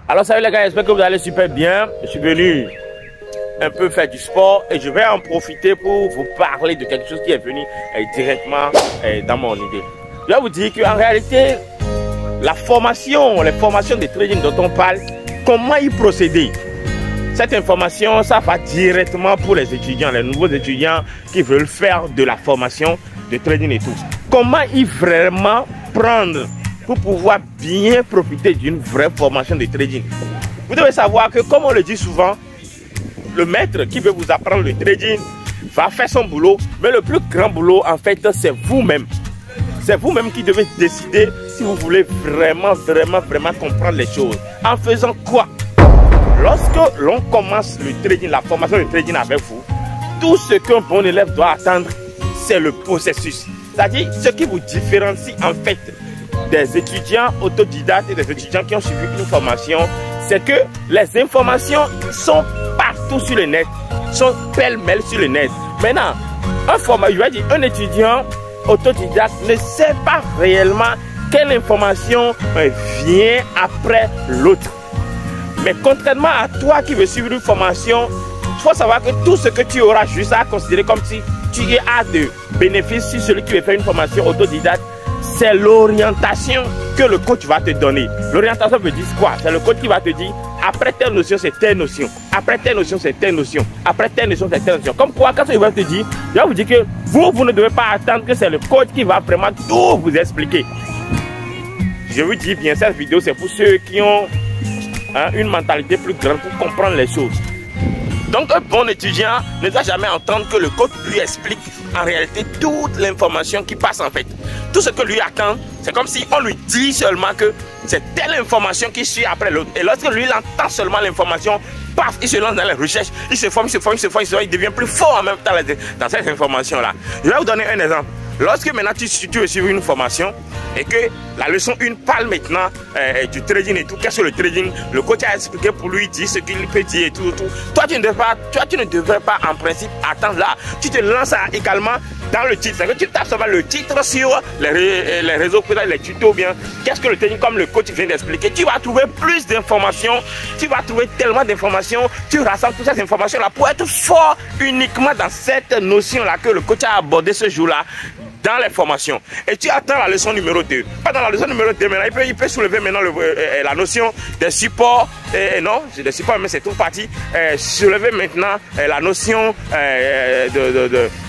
Alors salut les gars, j'espère que vous allez super bien. Je suis venu un peu faire du sport et je vais en profiter pour vous parler de quelque chose qui est venu directement dans mon idée. Je vais vous dire qu'en réalité, les formations de trading dont on parle, comment y procéder. Cette information, ça va directement pour les étudiants, les nouveaux étudiants qui veulent faire de la formation de trading et tout. Comment y vraiment prendre pour pouvoir bien profiter d'une vraie formation de trading. Vous devez savoir que, comme on le dit souvent, le maître qui veut vous apprendre le trading va faire son boulot, mais le plus grand boulot, en fait, c'est vous-même. C'est vous-même qui devez décider si vous voulez vraiment comprendre les choses. En faisant quoi? Lorsque l'on commence le trading, la formation de trading avec vous, tout ce qu'un bon élève doit attendre, c'est le processus. C'est-à-dire ce qui vous différencie en fait des étudiants autodidactes et des étudiants qui ont suivi une formation, c'est que les informations sont partout sur le net, sont pêle-mêle sur le net. Maintenant, un étudiant autodidacte ne sait pas réellement quelle information vient après l'autre. Mais contrairement à toi qui veux suivre une formation, il faut savoir que tout ce que tu auras juste à considérer comme si tu as de bénéfices sur celui qui veut faire une formation autodidacte, c'est l'orientation que le coach va te donner. L'orientation veut dire quoi? C'est le coach qui va te dire, après telle notion, c'est telle notion. Après telle notion, c'est telle notion. Après telle notion, c'est telle notion. Comme quoi, quand il va te dire, il va vous dire que vous ne devez pas attendre que c'est le coach qui va vraiment tout vous expliquer. Je vous dis bien, cette vidéo, c'est pour ceux qui ont une mentalité plus grande pour comprendre les choses. Donc un bon étudiant ne doit jamais entendre que le coach lui explique en réalité toute l'information qui passe en fait. Tout ce que lui attend, c'est comme si on lui dit seulement que c'est telle information qui suit après l'autre. Et lorsque lui il entend seulement l'information, paf, il se lance dans les recherches, il se forme, il devient plus fort en même temps dans cette information-là. Je vais vous donner un exemple. Lorsque maintenant tu veux suivre une formation et que la leçon 1 parle maintenant du trading et tout, qu'est-ce que le trading, le coach a expliqué pour lui, dire ce qu'il peut dire et tout. Toi, tu ne devrais pas en principe attendre là. Tu te lances également dans le titre. C'est que tu tapes seulement le titre sur les réseaux, les tutos bien. Qu'est-ce que le trading, comme le coach vient d'expliquer. Tu vas trouver plus d'informations. Tu vas trouver tellement d'informations. Tu rassembles toutes ces informations-là pour être fort uniquement dans cette notion-là que le coach a abordé ce jour-là dans les formations. Et tu attends la leçon numéro 2. Pas dans la leçon numéro 2, maintenant, il peut soulever maintenant la notion des supports. Non, des supports, mais c'est tout parti. Soulever maintenant la notion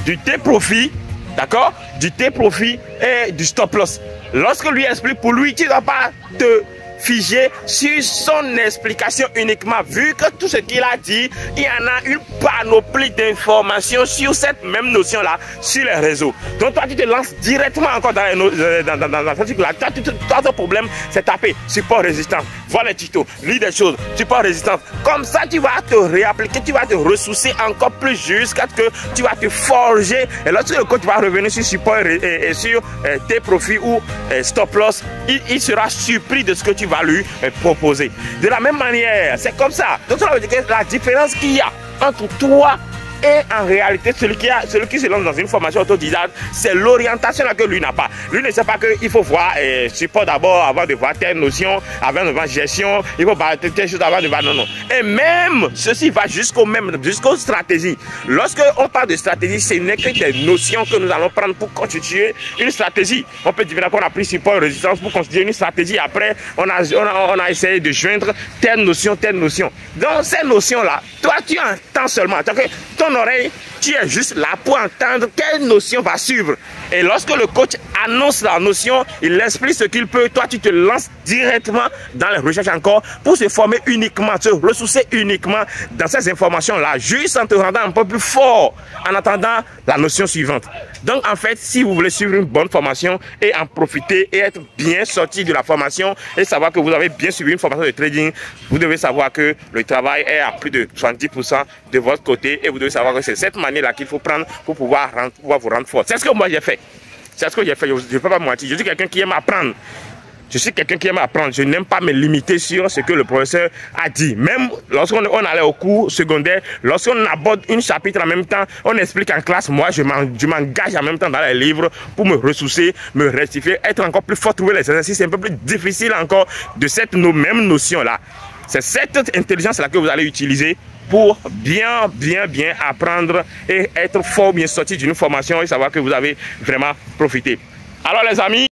du T-profit. D'accord? Du T-profit et du stop-loss. Lorsque lui explique pour lui, tu ne dois pas te figé sur son explication uniquement, vu que tout ce qu'il a dit, il y en a une panoplie d'informations sur cette même notion-là, sur les réseaux. Donc toi, tu te lances directement encore dans ce truc-là. Toi, ton problème, c'est taper support résistance, voir les tutos, lire des choses, support résistance. Comme ça, tu vas te réappliquer, tu vas te ressourcer encore plus jusqu'à ce que tu vas te forger. Et lorsque le coach va revenir sur support et sur tes profits ou stop loss, il sera surpris de ce que tu vas lui proposer. De la même manière, c'est comme ça. Donc ça veut dire que la différence qu'il y a entre toi et en réalité celui qui se lance dans une formation autodidacte, c'est l'orientation que lui n'a pas. Lui ne sait pas qu'il faut voir support d'abord avant de voir telle notion, avant de voir gestion, il faut voir telle chose avant de voir non. Et même ceci va jusqu'aux stratégies. Lorsque on parle de stratégie, ce n'est que des notions que nous allons prendre pour constituer une stratégie. On peut dire qu'on a pris support résistance pour constituer une stratégie. Après, on a essayé de joindre telle notion. Donc ces notions-là, toi tu entends seulement. Ton oreille, tu es juste là pour entendre quelle notion va suivre. Et lorsque le coach annonce la notion, il explique ce qu'il peut. Toi, tu te lances directement dans les recherches encore pour se former uniquement, se ressourcer uniquement dans ces informations-là, juste en te rendant un peu plus fort en attendant la notion suivante. Donc, en fait, si vous voulez suivre une bonne formation et en profiter et être bien sorti de la formation et savoir que vous avez bien suivi une formation de trading, vous devez savoir que le travail est à plus de 70% de votre côté et vous devez savoir que c'est cette manière-là qu'il faut prendre pour pouvoir vous rendre fort. C'est ce que moi j'ai fait. C'est ce que j'ai fait. Je ne peux pas mentir. Je suis quelqu'un qui aime apprendre. Je n'aime pas me limiter sur ce que le professeur a dit. Même lorsqu'on allait au cours secondaire, lorsqu'on aborde une chapitre en même temps, on explique en classe, moi je m'engage en même temps dans les livres pour me ressourcer, me rectifier, être encore plus fort, trouver les exercices un peu plus difficiles encore de cette même notion-là. C'est cette intelligence-là que vous allez utiliser pour bien apprendre et être fort bien sorti d'une formation et savoir que vous avez vraiment profité. Alors les amis,